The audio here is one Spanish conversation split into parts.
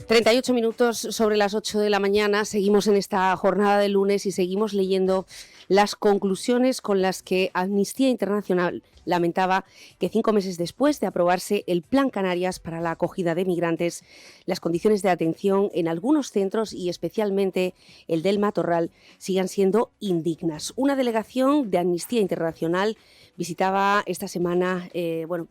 38 minutos sobre las 8 de la mañana, seguimos en esta jornada de lunes y seguimos leyendo las conclusiones con las que Amnistía Internacional lamentaba que 5 meses después de aprobarse el Plan Canarias para la acogida de migrantes, las condiciones de atención en algunos centros y especialmente el del Matorral sigan siendo indignas. Una delegación de Amnistía Internacional visitaba esta semana,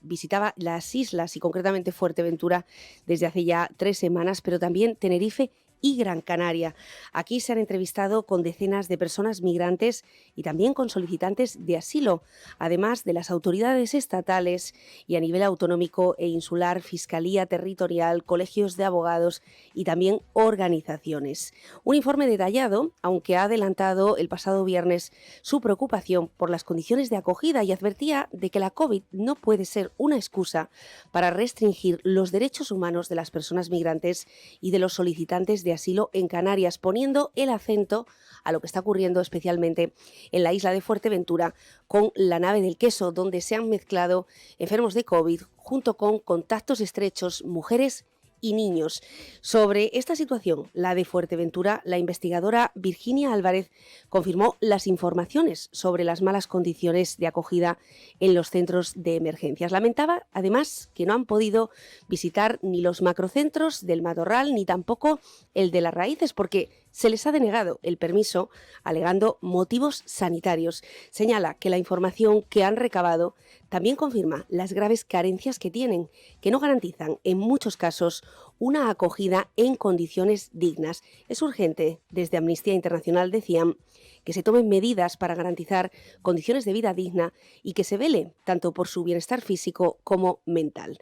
visitaba las islas y concretamente Fuerteventura desde hace ya 3 semanas, pero también Tenerife y Gran Canaria. Aquí se han entrevistado con decenas de personas migrantes y también con solicitantes de asilo, además de las autoridades estatales y a nivel autonómico e insular, Fiscalía Territorial, colegios de abogados y también organizaciones. Un informe detallado, aunque ha adelantado el pasado viernes su preocupación por las condiciones de acogida y advertía de que la COVID no puede ser una excusa para restringir los derechos humanos de las personas migrantes y de los solicitantes de asilo en Canarias, poniendo el acento a lo que está ocurriendo especialmente en la isla de Fuerteventura con la nave del queso, donde se han mezclado enfermos de COVID junto con contactos estrechos, mujeres y niños. Sobre esta situación, la de Fuerteventura, la investigadora Virginia Álvarez confirmó las informaciones sobre las malas condiciones de acogida en los centros de emergencias. Lamentaba, además, que no han podido visitar ni los macrocentros del Matorral ni tampoco el de Las Raíces, porque se les ha denegado el permiso alegando motivos sanitarios. Señala que la información que han recabado también confirma las graves carencias que tienen, que no garantizan en muchos casos una acogida en condiciones dignas. Es urgente, desde Amnistía Internacional decían, que se tomen medidas para garantizar condiciones de vida digna y que se vele tanto por su bienestar físico como mental.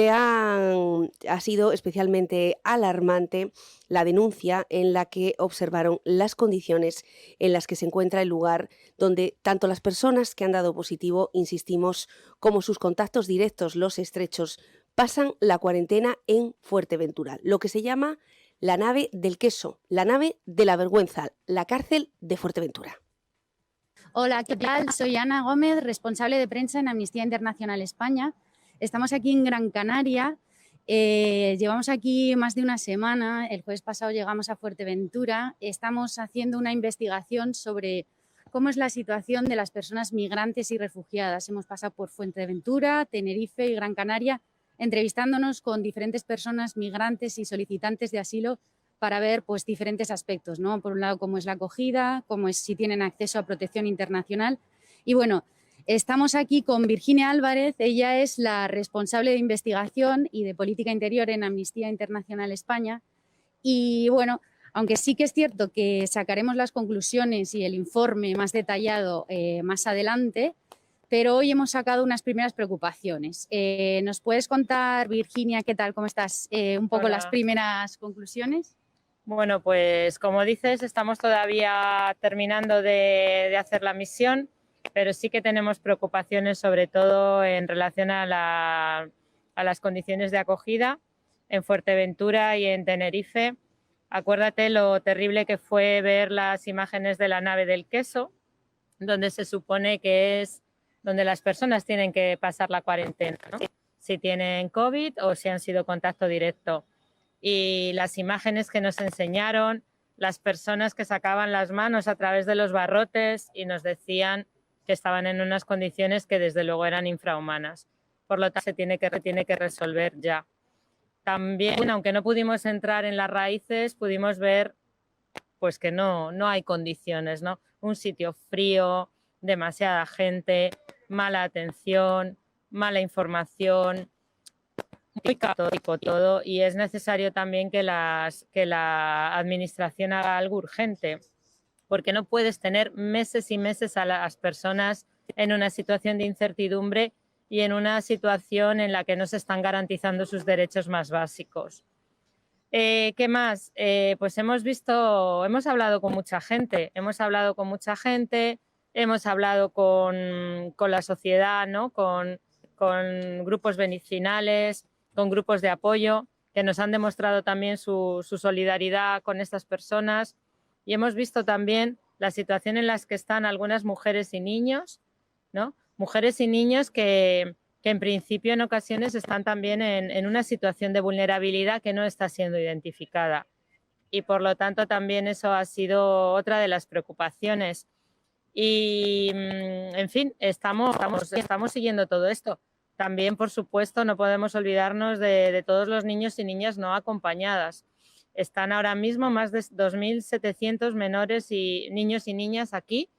Ha sido especialmente alarmante la denuncia en la que observaron las condiciones en las que se encuentra el lugar donde tanto las personas que han dado positivo, insistimos, como sus contactos directos, los estrechos, pasan la cuarentena en Fuerteventura, lo que se llama la nave del queso, la nave de la vergüenza, la cárcel de Fuerteventura. Hola, ¿qué tal? Soy Ana Gómez, responsable de prensa en Amnistía Internacional España. Estamos aquí en Gran Canaria. Llevamos aquí más de una semana. El jueves pasado llegamos a Fuerteventura. Estamos haciendo una investigación sobre cómo es la situación de las personas migrantes y refugiadas. Hemos pasado por Fuerteventura, Tenerife y Gran Canaria, entrevistándonos con diferentes personas migrantes y solicitantes de asilo para ver pues, diferentes aspectos, ¿no? Por un lado, cómo es la acogida, cómo es si tienen acceso a protección internacional. Y bueno, estamos aquí con Virginia Álvarez. Ella es la responsable de investigación y de política interior en Amnistía Internacional España. Y bueno, aunque sí que es cierto que sacaremos las conclusiones y el informe más detallado más adelante, pero hoy hemos sacado unas primeras preocupaciones. ¿Nos puedes contar, Virginia, qué tal, cómo estás? Un poco Hola. Las primeras conclusiones. Bueno, pues como dices, estamos todavía terminando de hacer la misión, pero sí que tenemos preocupaciones sobre todo en relación a las condiciones de acogida en Fuerteventura y en Tenerife. Acuérdate lo terrible que fue ver las imágenes de la nave del queso, donde se supone que es donde las personas tienen que pasar la cuarentena, ¿no? Si tienen COVID o si han sido contacto directo. Y las imágenes que nos enseñaron, las personas que sacaban las manos a través de los barrotes y nos decían que estaban en unas condiciones que desde luego eran infrahumanas. Por lo tanto, se tiene que resolver ya. También, aunque no pudimos entrar en Las Raíces, pudimos ver pues que no hay condiciones, ¿no? Un sitio frío, demasiada gente, mala atención, mala información, muy caótico todo, y es necesario también que la administración haga algo urgente, porque no puedes tener meses y meses a las personas en una situación de incertidumbre y en una situación en la que no se están garantizando sus derechos más básicos. ¿Qué más? Pues hemos hablado con mucha gente, hemos hablado con la sociedad, ¿no? Con grupos vecinales, con grupos de apoyo que nos han demostrado también su solidaridad con estas personas, y hemos visto también la situación en la que están algunas mujeres y niños, ¿no? Mujeres y niños que que en principio en ocasiones están también en una situación de vulnerabilidad que no está siendo identificada. Y por lo tanto también eso ha sido otra de las preocupaciones. Y, en fin, estamos siguiendo todo esto. También, por supuesto, no podemos olvidarnos de todos los niños y niñas no acompañadas. Están ahora mismo más de 2.700 menores y niños y niñas aquí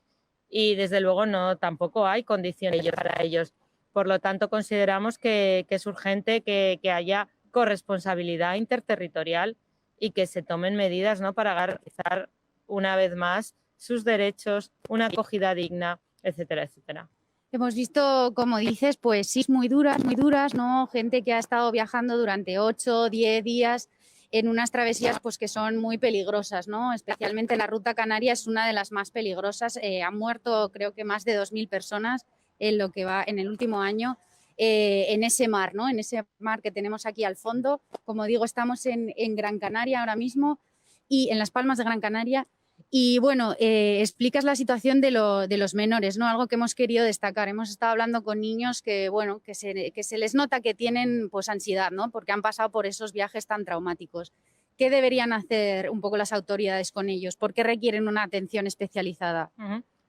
y, desde luego, tampoco hay condiciones para ellos. Por lo tanto, consideramos que es urgente que haya corresponsabilidad interterritorial y que se tomen medidas, ¿no?, para garantizar una vez más sus derechos, una acogida digna, etcétera, etcétera. Hemos visto, como dices, pues sí, muy duras, ¿no? Gente que ha estado viajando durante 8 o 10 días en unas travesías pues que son muy peligrosas, ¿no? Especialmente la ruta canaria es una de las más peligrosas. Han muerto creo que más de 2.000 personas en lo que va en el último año en ese mar, ¿no? En ese mar que tenemos aquí al fondo. Como digo, estamos en Gran Canaria ahora mismo y en Las Palmas de Gran Canaria. Y bueno, explicas la situación de los menores, ¿no? Algo que hemos querido destacar. Hemos estado hablando con niños que, bueno, que se les nota que tienen pues ansiedad, ¿no? Porque han pasado por esos viajes tan traumáticos. ¿Qué deberían hacer un poco las autoridades con ellos? ¿Por qué requieren una atención especializada?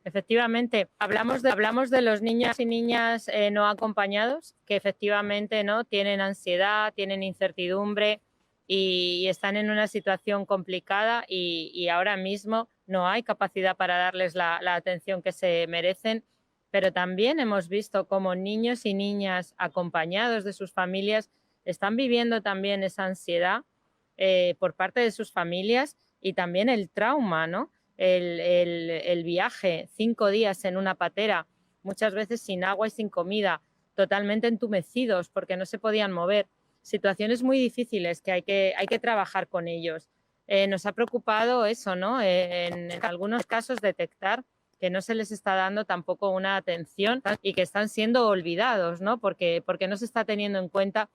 Efectivamente, hablamos de los niños y niñas no acompañados, que efectivamente, ¿no?, tienen ansiedad, tienen incertidumbre y están en una situación complicada y ahora mismo no hay capacidad para darles la atención que se merecen, pero también hemos visto cómo niños y niñas acompañados de sus familias están viviendo también esa ansiedad por parte de sus familias y también el trauma, ¿no? El viaje, 5 días en una patera, muchas veces sin agua y sin comida, totalmente entumecidos porque no se podían mover. Situaciones muy difíciles que hay que trabajar con ellos. Nos ha preocupado eso, ¿no? En algunos casos detectar que no se les está dando tampoco una atención y que están siendo olvidados, ¿no? Porque no se está teniendo en cuenta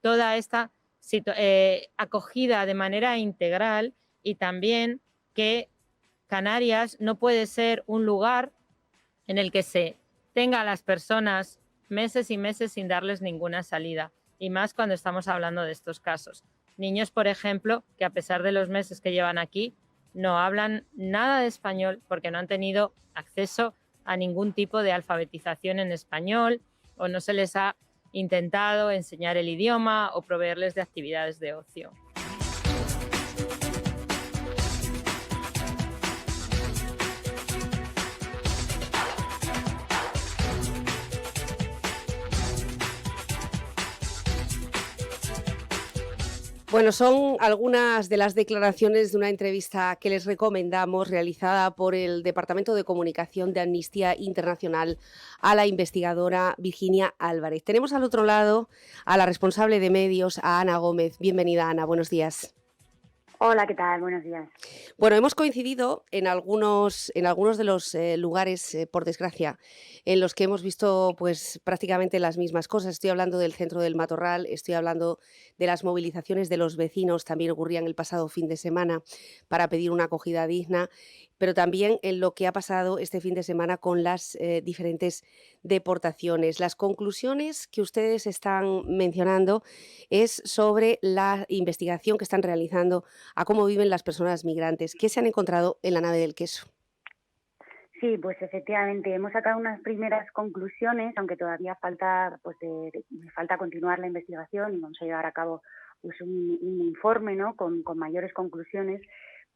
toda esta acogida de manera integral y también que Canarias no puede ser un lugar en el que se tenga a las personas meses y meses sin darles ninguna salida, y más cuando estamos hablando de estos casos. Niños, por ejemplo, que a pesar de los meses que llevan aquí, no hablan nada de español porque no han tenido acceso a ningún tipo de alfabetización en español o no se les ha intentado enseñar el idioma o proveerles de actividades de ocio. Bueno, son algunas de las declaraciones de una entrevista que les recomendamos realizada por el Departamento de Comunicación de Amnistía Internacional a la investigadora Virginia Álvarez. Tenemos al otro lado a la responsable de medios, a Ana Gómez. Bienvenida, Ana. Buenos días. Hola, ¿qué tal? Buenos días. Bueno, hemos coincidido en algunos de los lugares, por desgracia, en los que hemos visto pues prácticamente las mismas cosas. Estoy hablando del centro del Matorral, estoy hablando de las movilizaciones de los vecinos, también ocurrían el pasado fin de semana para pedir una acogida digna, pero también en lo que ha pasado este fin de semana con las diferentes deportaciones. Las conclusiones que ustedes están mencionando es sobre la investigación que están realizando a cómo viven las personas migrantes. ¿Qué se han encontrado en la nave del queso? Sí, pues efectivamente hemos sacado unas primeras conclusiones, aunque todavía falta falta continuar la investigación y vamos a llevar a cabo pues un informe, ¿no?, con mayores conclusiones,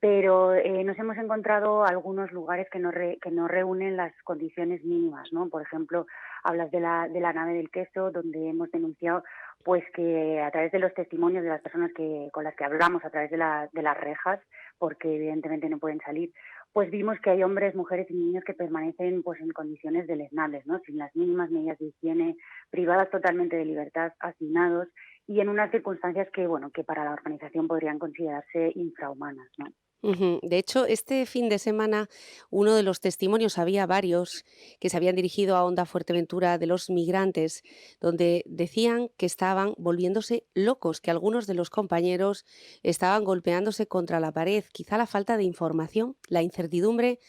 pero nos hemos encontrado algunos lugares que no reúnen las condiciones mínimas, ¿no? Por ejemplo, hablas de la nave del queso, donde hemos denunciado pues que a través de los testimonios de las personas con las que hablamos, a través de las rejas, porque evidentemente no pueden salir, pues vimos que hay hombres, mujeres y niños que permanecen pues en condiciones deleznables, ¿no?, sin las mínimas medidas de higiene, privadas totalmente de libertad, hacinados y en unas circunstancias que para la organización podrían considerarse infrahumanas, ¿no? De hecho, este fin de semana, uno de los testimonios, había varios que se habían dirigido a Onda Fuerteventura de los migrantes, donde decían que estaban volviéndose locos, que algunos de los compañeros estaban golpeándose contra la pared. Quizá la falta de información, la incertidumbre,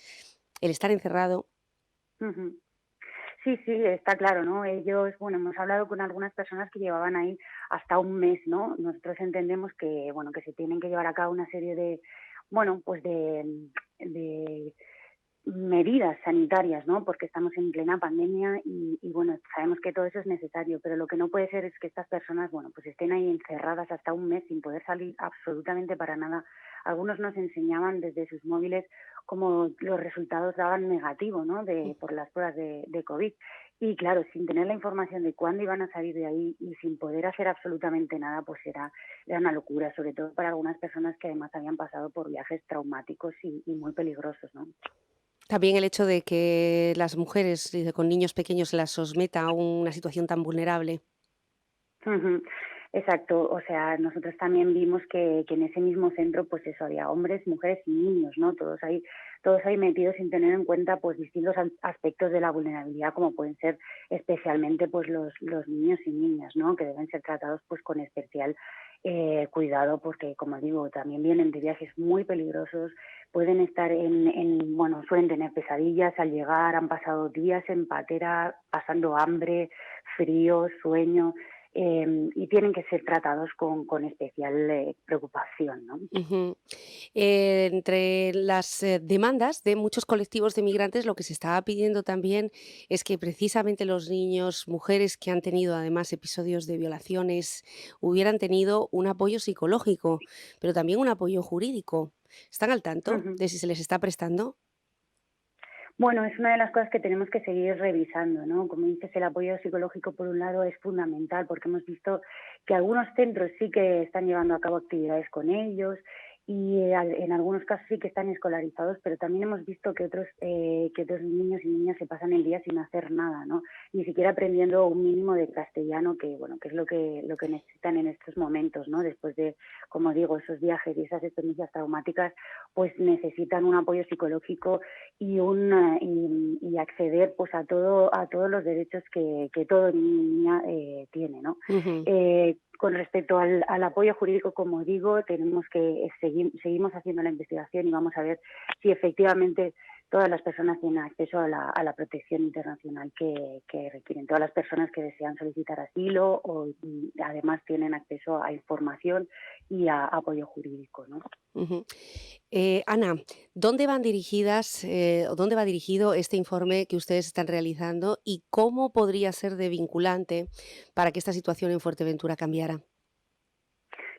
el estar encerrado. Ujú. Sí, sí, está claro, ¿no? Ellos, bueno, hemos hablado con algunas personas que llevaban ahí hasta un mes, ¿no? Nosotros entendemos que, bueno, que se tienen que llevar a cabo una serie de, bueno, pues de medidas sanitarias, ¿no? Porque estamos en plena pandemia bueno, sabemos que todo eso es necesario, pero lo que no puede ser es que estas personas, bueno, pues estén ahí encerradas hasta un mes sin poder salir absolutamente para nada. Algunos nos enseñaban desde sus móviles cómo los resultados daban negativo, ¿no? Por las pruebas de COVID. Y claro, sin tener la información de cuándo iban a salir de ahí y sin poder hacer absolutamente nada, pues era una locura, sobre todo para algunas personas que además habían pasado por viajes traumáticos y muy peligrosos, ¿no? También el hecho de que las mujeres con niños pequeños se las someta a una situación tan vulnerable. Ujú. Exacto, o sea, nosotros también vimos que en ese mismo centro, pues eso, había hombres, mujeres y niños, ¿no? Todos ahí metidos sin tener en cuenta, pues, distintos aspectos de la vulnerabilidad, como pueden ser especialmente, pues, los niños y niñas, ¿no? Que deben ser tratados, pues, con especial cuidado, porque, como digo, también vienen de viajes muy peligrosos, pueden estar bueno, suelen tener pesadillas al llegar, han pasado días en patera, pasando hambre, frío, sueño, y tienen que ser tratados con especial preocupación, ¿no? Ujú. Entre las demandas de muchos colectivos de migrantes, lo que se estaba pidiendo también es que precisamente los niños, mujeres que han tenido además episodios de violaciones, hubieran tenido un apoyo psicológico, pero también un apoyo jurídico. ¿Están al tanto Ujú. de si se les está prestando? Bueno, es una de las cosas que tenemos que seguir revisando, ¿no? Como dices, el apoyo psicológico, por un lado, es fundamental porque hemos visto que algunos centros sí que están llevando a cabo actividades con ellos y en algunos casos sí que están escolarizados, pero también hemos visto que otros niños y niñas se pasan el día sin hacer nada, ¿no? Ni siquiera aprendiendo un mínimo de castellano, que bueno, que es lo que necesitan en estos momentos, ¿no? Después de, como digo, esos viajes y esas experiencias traumáticas, pues necesitan un apoyo psicológico y acceder pues a todos los derechos que todo niño y niña tiene, ¿no? Ujú. Con respecto al apoyo jurídico, como digo, tenemos que seguimos haciendo la investigación y vamos a ver si efectivamente todas las personas tienen acceso a la protección internacional que requieren. Todas las personas que desean solicitar asilo o además tienen acceso a información y a apoyo jurídico, ¿no? Ujú. Ana, ¿dónde van dirigidas, o dónde va dirigido este informe que ustedes están realizando y cómo podría ser de vinculante para que esta situación en Fuerteventura cambiara?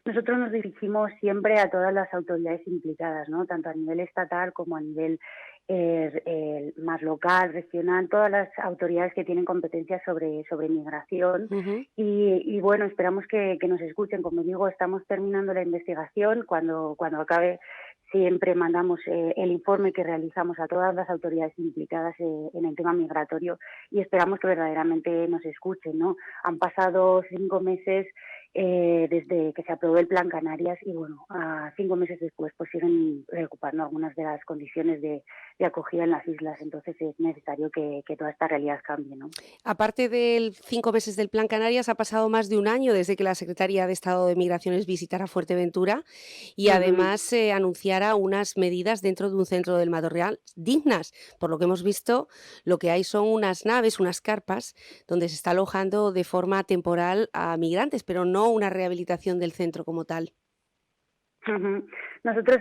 Nosotros nos dirigimos siempre a todas las autoridades implicadas, ¿no? Tanto a nivel estatal como a nivel más local, regional, todas las autoridades que tienen competencias sobre migración. Ujú. Bueno, esperamos que nos escuchen. Como digo, estamos terminando la investigación. Cuando acabe, siempre mandamos el informe que realizamos a todas las autoridades implicadas en el tema migratorio y esperamos que verdaderamente nos escuchen, ¿no? Han pasado 5 meses desde que se aprobó el Plan Canarias y bueno, 5 meses después pues siguen preocupando algunas de las condiciones de acogida en las islas, entonces es necesario que toda esta realidad cambie, ¿no? Aparte del 5 meses del Plan Canarias, ha pasado más de un año desde que la Secretaría de Estado de Migraciones visitara Fuerteventura y Ujú. además anunciara unas medidas dentro de un centro del Matorreal dignas. Por lo que hemos visto, lo que hay son unas naves, unas carpas, donde se está alojando de forma temporal a migrantes, pero no una rehabilitación del centro como tal. Ujú. Nosotros,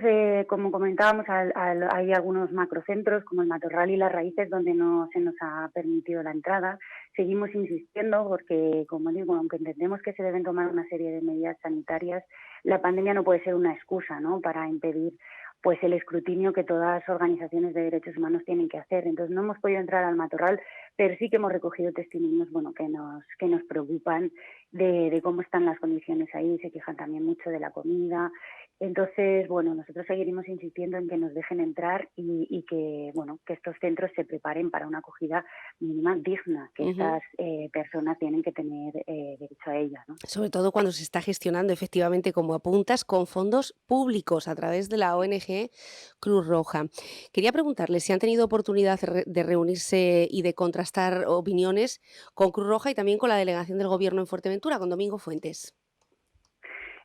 como comentábamos, hay algunos macrocentros como el Matorral y las Raíces donde no se nos ha permitido la entrada. Seguimos insistiendo porque, como digo, aunque entendemos que se deben tomar una serie de medidas sanitarias, la pandemia no puede ser una excusa, ¿no?, para impedir pues el escrutinio que todas las organizaciones de derechos humanos tienen que hacer. Entonces no hemos podido entrar al Matorral, pero sí que hemos recogido testimonios, bueno, que nos preocupan de cómo están las condiciones ahí. Se quejan también mucho de la comida. Entonces, bueno, nosotros seguiremos insistiendo en que nos dejen entrar y que, bueno, que estos centros se preparen para una acogida mínima digna, que Ujú. estas personas tienen que tener derecho a ella, ¿no? Sobre todo cuando se está gestionando efectivamente, como apuntas, con fondos públicos a través de la ONG Cruz Roja. Quería preguntarle si han tenido oportunidad de reunirse y de contrastar opiniones con Cruz Roja y también con la delegación del Gobierno en Fuerteventura, con Domingo Fuentes.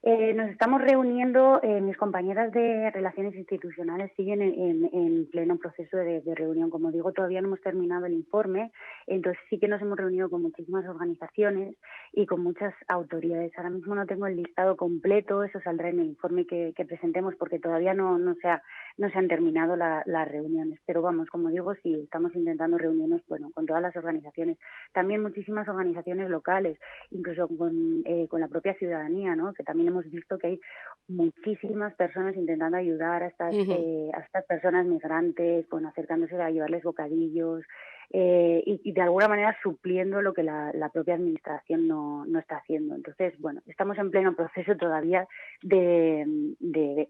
Nos estamos reuniendo, mis compañeras de Relaciones Institucionales siguen en pleno proceso de reunión. Como digo, todavía no hemos terminado el informe. Entonces sí que nos hemos reunido con muchísimas organizaciones y con muchas autoridades. Ahora mismo no tengo el listado completo, eso saldrá en el informe que presentemos porque todavía no se han terminado las reuniones. Pero vamos, como digo, sí, estamos intentando reunirnos con todas las organizaciones. También muchísimas organizaciones locales, incluso con la propia ciudadanía, ¿no? Que también hemos visto que hay muchísimas personas intentando ayudar a estas personas migrantes, acercándose a llevarles bocadillos y de alguna manera supliendo lo que la propia administración no está haciendo. Entonces, bueno, estamos en pleno proceso todavía de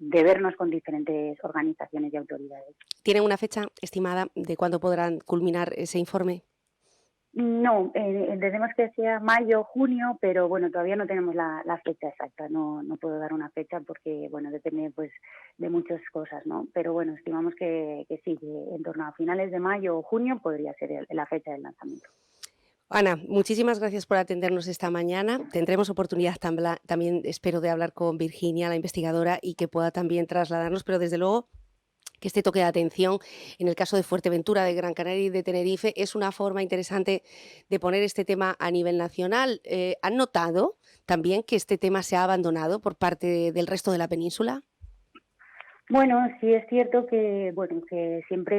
vernos con diferentes organizaciones y autoridades. ¿Tienen una fecha estimada de cuándo podrán culminar ese informe? No, entendemos que sea mayo, junio, pero bueno, todavía no tenemos la fecha exacta. No puedo dar una fecha porque, bueno, depende pues de muchas cosas, ¿no? Pero bueno, estimamos que sí, que en torno a finales de mayo o junio podría ser la fecha del lanzamiento. Ana, muchísimas gracias por atendernos esta mañana. Tendremos oportunidad también, espero, de hablar con Virginia, la investigadora, y que pueda también trasladarnos, pero desde luego que este toque de atención en el caso de Fuerteventura, de Gran Canaria y de Tenerife es una forma interesante de poner este tema a nivel nacional. ¿Han notado también que este tema se ha abandonado por parte del resto de la península? Bueno, sí es cierto que siempre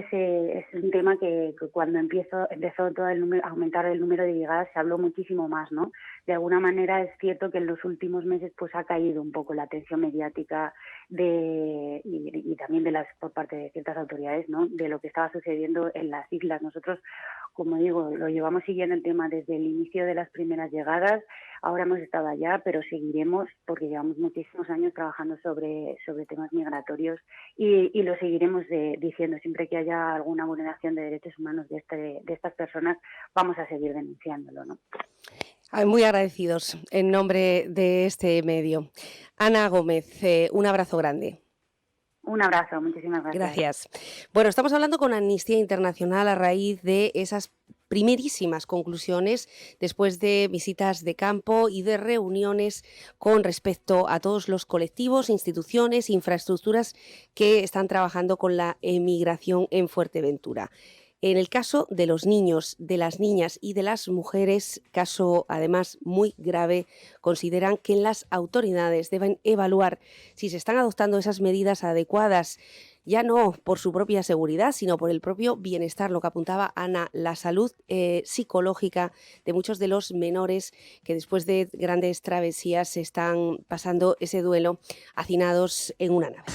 es un tema que cuando empezó todo a aumentar el número de llegadas se habló muchísimo más, ¿no? De alguna manera es cierto que en los últimos meses pues ha caído un poco la atención mediática y también por parte de ciertas autoridades, ¿no? De lo que estaba sucediendo en las islas. Nosotros, como digo, lo llevamos siguiendo el tema desde el inicio de las primeras llegadas. Ahora hemos estado allá, pero seguiremos porque llevamos muchísimos años trabajando sobre temas migratorios y lo seguiremos diciendo. Siempre que haya alguna vulneración de derechos humanos de estas personas, vamos a seguir denunciándolo, ¿no? Muy agradecidos en nombre de este medio. Ana Gómez, un abrazo grande. Un abrazo, muchísimas gracias. Gracias. Bueno, estamos hablando con Amnistía Internacional a raíz de esas primerísimas conclusiones después de visitas de campo y de reuniones con respecto a todos los colectivos, instituciones, infraestructuras que están trabajando con la emigración en Fuerteventura. En el caso de los niños, de las niñas y de las mujeres, caso además muy grave, consideran que las autoridades deben evaluar si se están adoptando esas medidas adecuadas, ya no por su propia seguridad, sino por el propio bienestar, lo que apuntaba Ana, la salud psicológica de muchos de los menores que después de grandes travesías se están pasando ese duelo hacinados en una nave.